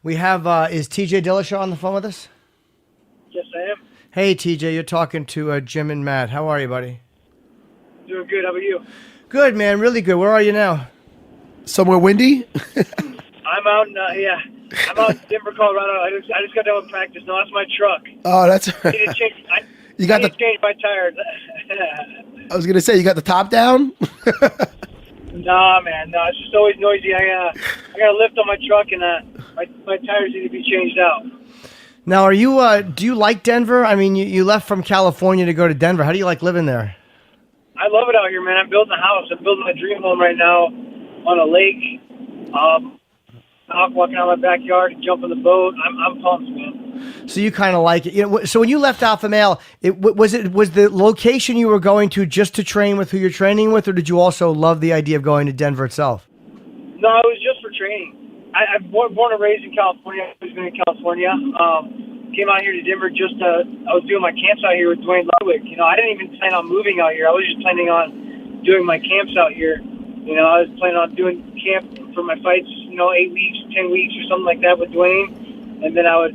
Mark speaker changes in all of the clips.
Speaker 1: We have, is TJ Dillashaw on the phone with us?
Speaker 2: Yes, I am.
Speaker 1: Hey, TJ, you're talking to Jim and Matt. How are you, buddy?
Speaker 2: Doing good. How about you?
Speaker 1: Good, man. Really good. Where are you now?
Speaker 3: Somewhere windy?
Speaker 2: I'm out in, I'm out in Denver, Colorado. I just got done with practice. No, that's my truck.
Speaker 3: Oh, that's
Speaker 2: I need to change,
Speaker 3: you got
Speaker 2: I need to change my tires.
Speaker 3: I was gonna say, you got the top down?
Speaker 2: Nah, man. No, it's just always noisy. I got a lift on my truck, and my tires need to be changed out.
Speaker 1: Now, are you? Do you like Denver? I mean, you left from California to go to Denver. How do you like living there?
Speaker 2: I love it out here, man. I'm building a house. I'm building my dream home right now on a lake. I'm walking out my backyard and jump in the boat. I'm pumped, man.
Speaker 1: So you kind of like it. You know, so when you left Alpha Male, was the location you were going to just to train with who you're training with, or did you also love the idea of going to Denver itself?
Speaker 2: No, it was just for training. I'm born and raised in California. I've always been in California. Came out here to Denver I was doing my camps out here with Dwayne Ludwig. You know, I didn't even plan on moving out here. I was just planning on doing my camps out here. You know, I was planning on doing camp for my fights, 8 weeks, 10 weeks or something like that with Dwayne. And then I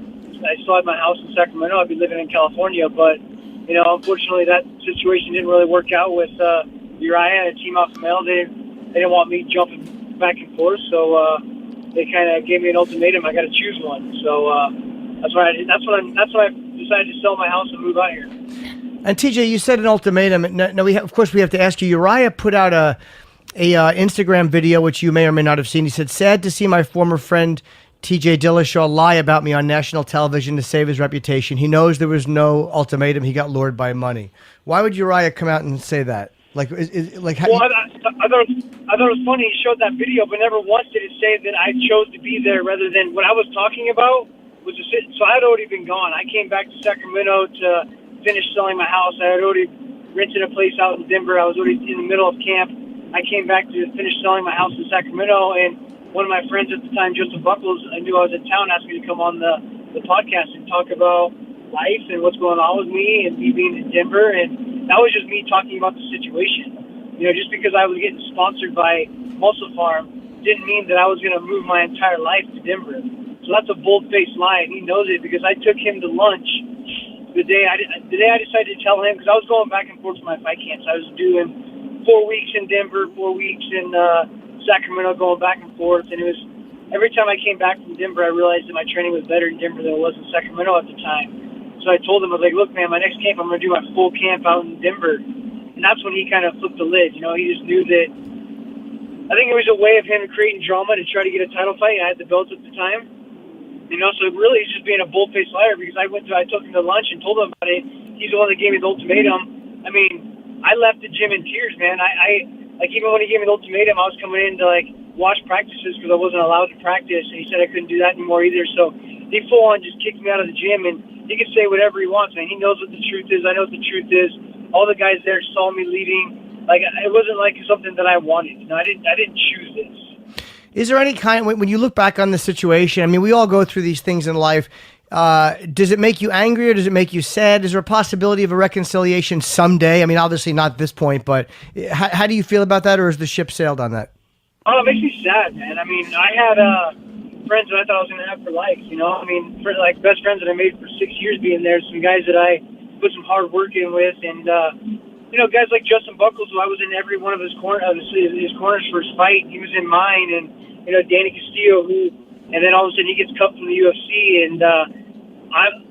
Speaker 2: still had my house in Sacramento. I'd be living in California. But, unfortunately that situation didn't really work out with Urijah and Team Alpha Male. They didn't want me jumping back and forth. So they kind of gave me an ultimatum. I got to choose one. So that's why I decided to sell my house and move out here.
Speaker 1: And TJ, you said an ultimatum. No, of course we have to ask you. Urijah put out a Instagram video, which you may or may not have seen. He said, "Sad to see my former friend TJ Dillashaw lie about me on national television to save his reputation. He knows there was no ultimatum. He got lured by money." Why would Urijah come out and say that? I thought it was funny. He showed that video, but never once did it say that I chose to be there rather than what I was talking about was a sit. So I had already been gone. I came back to Sacramento to finish selling my house. I had already rented a place out in Denver. I was already in the middle of camp. I came back to finish selling my house in Sacramento, and one of my friends at the time, Joseph Buckles, I knew I was in town, asked me to come on the podcast and talk about life and what's going on with me and me being in Denver. And that was just me talking about the situation. Just because I was getting sponsored by Muscle Farm didn't mean that I was going to move my entire life to Denver. So that's a bold-faced lie, and he knows it because I took him to lunch the day I decided to tell him, because I was going back and forth to my fight camps. I was doing 4 weeks in Denver, 4 weeks in Sacramento, going back and forth. And it was every time I came back from Denver, I realized that my training was better in Denver than it was in Sacramento at the time. So I told him, I was like, look, man, my next camp, I'm going to do my full camp out in Denver. And that's when he kind of flipped the lid. He just knew that. I think it was a way of him creating drama to try to get a title fight. I had the belts at the time. So really he's just being a bold-faced liar, because I took him to lunch and told him about it. He's the one that gave me the ultimatum. I mean, I left the gym in tears, man. I even when he gave me the ultimatum, I was coming in to watch practices because I wasn't allowed to practice, and he said I couldn't do that anymore either. So he full on just kicked me out of the gym, and he can say whatever he wants, man. He knows what the truth is. I know what the truth is. All the guys there saw me leaving. It wasn't something that I wanted. I didn't choose this. Is there any kind, when you look back on the situation, I mean, we all go through these things in life. Does it make you angry, or does it make you sad? Is there a possibility of a reconciliation someday? I mean, obviously not at this point, but how do you feel about that, or is the ship sailed on that?
Speaker 2: Oh, it makes me sad, man. I mean, I had friends that I thought I was going to have for life, I mean, for best friends that I made for 6 years being there, some guys that I put some hard work in with, and guys like Justin Buckles, who I was in every one of his corners for his fight. He was in mine, and Danny Castillo, and then all of a sudden he gets cut from the UFC, and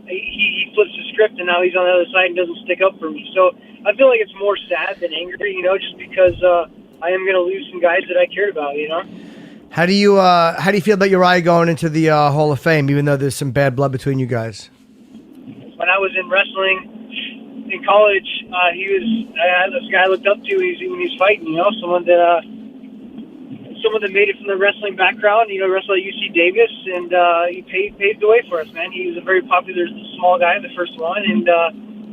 Speaker 2: he flips the script, and now he's on the other side and doesn't stick up for me. So I feel like it's more sad than angry, just because I am going to lose some guys that I cared about,
Speaker 1: How do you feel about Urijah going into the Hall of Fame, even though there's some bad blood between you guys?
Speaker 2: When I was in wrestling in college, I had this guy I looked up to when he was fighting, someone that made it from the wrestling background, wrestled at UC Davis, and he paved the way for us, man. He was a very popular small guy, the first one, and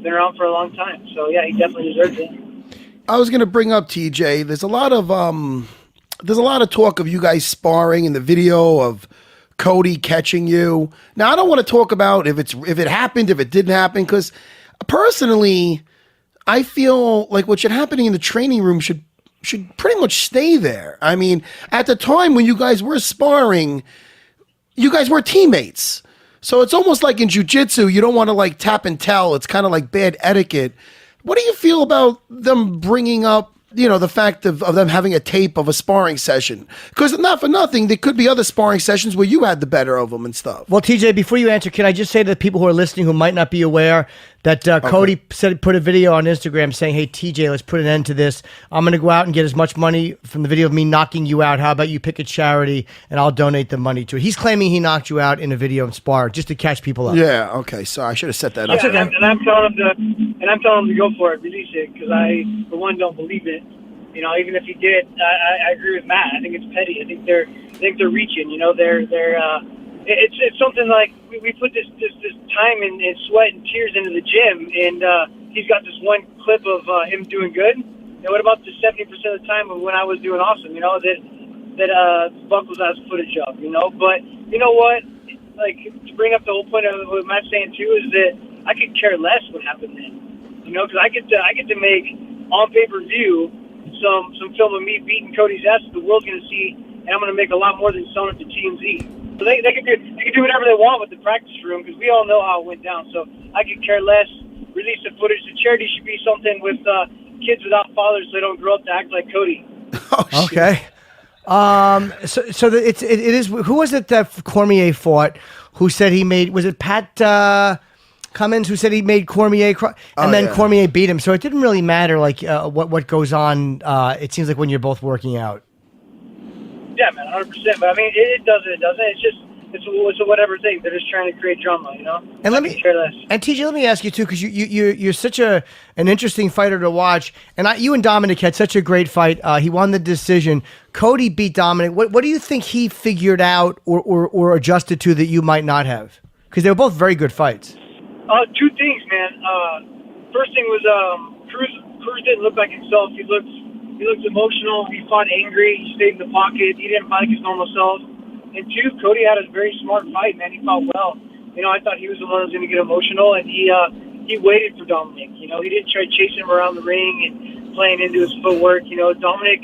Speaker 2: been around for a long time. So yeah, he definitely deserves it.
Speaker 3: I was going to bring up TJ. There's a lot of talk of you guys sparring in the video of Cody catching you. Now, I don't want to talk about if it happened, if it didn't happen, because personally, I feel like what should happen in the training room should pretty much stay there. I mean, at the time when you guys were sparring, you guys were teammates. So it's almost like in jiu-jitsu, you don't want to like tap and tell. It's kind of like bad etiquette. What do you feel about them bringing up, the fact of them having a tape of a sparring session? Because not for nothing, there could be other sparring sessions where you had the better of them and stuff.
Speaker 1: Well, TJ, before you answer, can I just say to the people who are listening who might not be aware that Cody put a video on Instagram saying, hey, TJ, let's put an end to this. I'm going to go out and get as much money from the video of me knocking you out. How about you pick a charity and I'll donate the money to it? He's claiming he knocked you out in a video in spar just to catch people up.
Speaker 3: Yeah, okay. Sorry, I should have set that up.
Speaker 2: Yeah, and I'm telling him to go for it, release it, because I, for one, don't believe it. Even if he did, I agree with Matt. I think it's petty. I think they're reaching. It's something like we put this time and sweat and tears into the gym, and he's got this one clip of him doing good. And what about the 70% of the time of when I was doing awesome? That Buckles has footage of. But you know what? Like, to bring up the whole point of what Matt's saying too is that I could care less what happened then. Because I get to make on pay-per-view some film of me beating Cody's ass that the world's going to see, and I'm going to make a lot more than selling it to TMZ. So they can do whatever they want with the practice room, because we all know how it went down. So I could care less. Release the footage. The charity should be something with kids without fathers, so they don't grow up to act like Cody.
Speaker 1: Okay. It is. Who was it that Cormier fought? Who said he made? Was it Pat Cummins who said he made Cormier, and then Cormier beat him? So it didn't really matter, like what goes on. It seems like when you're both working out.
Speaker 2: Yeah, man, 100%. But I mean, it doesn't. It doesn't. It's just it's a whatever thing. They're just trying to create drama,
Speaker 1: And TJ, let me ask you too, because you're such an interesting fighter to watch. And you and Dominick had such a great fight. He won the decision. Cody beat Dominick. What do you think he figured out or adjusted to that you might not have? Because they were both very good fights.
Speaker 2: Two things, man. First thing was Cruz didn't look like himself. He looked emotional. He fought angry. He stayed in the pocket. He didn't fight like his normal self. And two, Cody had a very smart fight, man. He fought well. I thought he was the one who was going to get emotional, and he waited for Dominick. He didn't try chasing him around the ring and playing into his footwork. Dominick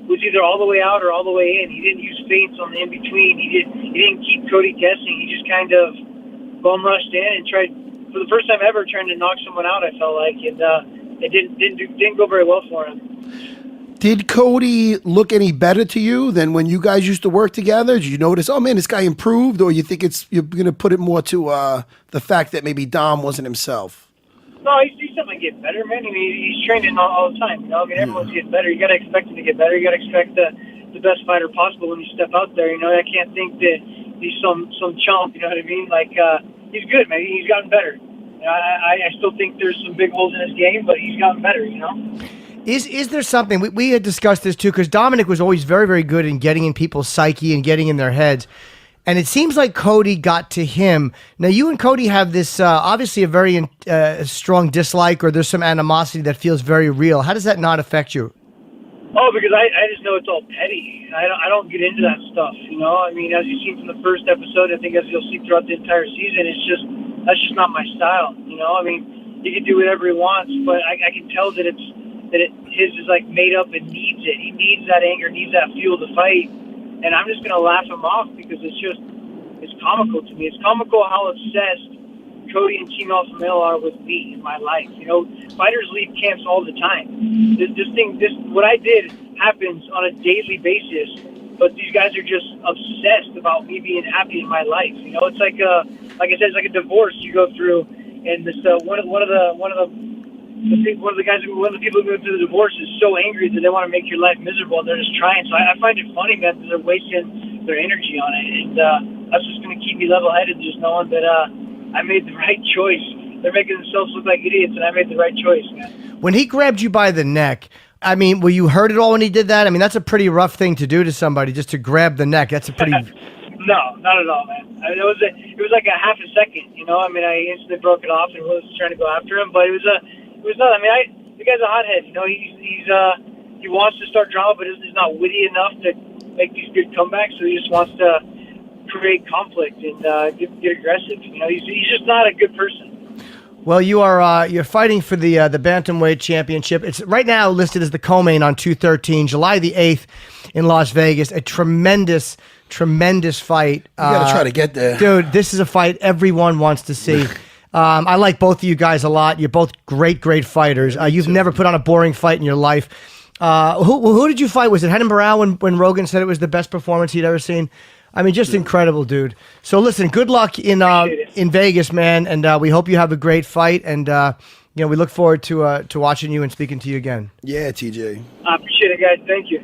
Speaker 2: was either all the way out or all the way in. He didn't use feints on the in between. He didn't keep Cody guessing. He just kind of bum rushed in and tried, for the first time ever, trying to knock someone out. I felt like, and it didn't go very well for him.
Speaker 3: Did Cody look any better to you than when you guys used to work together? Did you notice, oh man, this guy improved, or you think you're going to put it more to the fact that maybe Dom wasn't himself?
Speaker 2: No, he's definitely getting better, man. He's training all the time. Everyone's getting better. You got to expect him to get better. You got to expect the best fighter possible when you step out there. I can't think that he's some chump. You know what I mean? Like he's good, man. He's gotten better. I still think there's some big holes in his game, but he's gotten better.
Speaker 1: Is there something, we had discussed this too, because Dominick was always very, very good in getting in people's psyche and getting in their heads. And it seems like Cody got to him. Now, you and Cody have this, obviously a very strong dislike, or there's some animosity that feels very real. How does that not affect you?
Speaker 2: Oh, because I just know it's all petty. I don't get into that stuff, I mean, as you've seen from the first episode, I think as you'll see throughout the entire season, that's just not my style, I mean, he can do whatever he wants, but I can tell that his is like made up and needs it. He needs that anger, needs that fuel to fight. And I'm just going to laugh him off because it's comical to me. It's comical how obsessed Cody and Team Alpha Male are with me in my life. Fighters leave camps all the time. What I did happens on a daily basis, but these guys are just obsessed about me being happy in my life. It's like I said, it's like a divorce you go through, and this one of the people who go through the divorce is so angry that they want to make your life miserable, and they're just trying. So I find it funny, man, that they're wasting their energy on it. And that's just going to keep me level-headed, just knowing that I made the right choice. They're making themselves look like idiots, and I made the right choice, man. When
Speaker 1: he grabbed you by the neck, I mean, were you hurt at all when he did that? I mean, that's a pretty rough thing to do to somebody, just to grab the neck. That's a pretty...
Speaker 2: No, not at all, man. I mean, it was like a half a second, I mean, I instantly broke it off and was trying to go after him, but it was not. I mean, the guy's a hothead. He wants to start drama, but he's not witty enough to make these good comebacks. So he just wants to create conflict and get aggressive. He's just not a good person.
Speaker 1: Well, you're fighting for the bantamweight championship. It's right now listed as the co-main on 2/13, July the 8th in Las Vegas. A tremendous tremendous fight.
Speaker 3: You gotta try to get there.
Speaker 1: Dude, this is a fight everyone wants to see. I like both of you guys a lot. You're both great fighters. You've never put on a boring fight in your life. Who did you fight? Was it Henan Barao when Rogan said it was the best performance he'd ever seen? I mean, just incredible, dude. So listen, good luck in Vegas, man, and we hope you have a great fight. And we look forward to watching you and speaking to you again.
Speaker 3: Yeah, TJ.
Speaker 2: I appreciate it, guys. Thank you.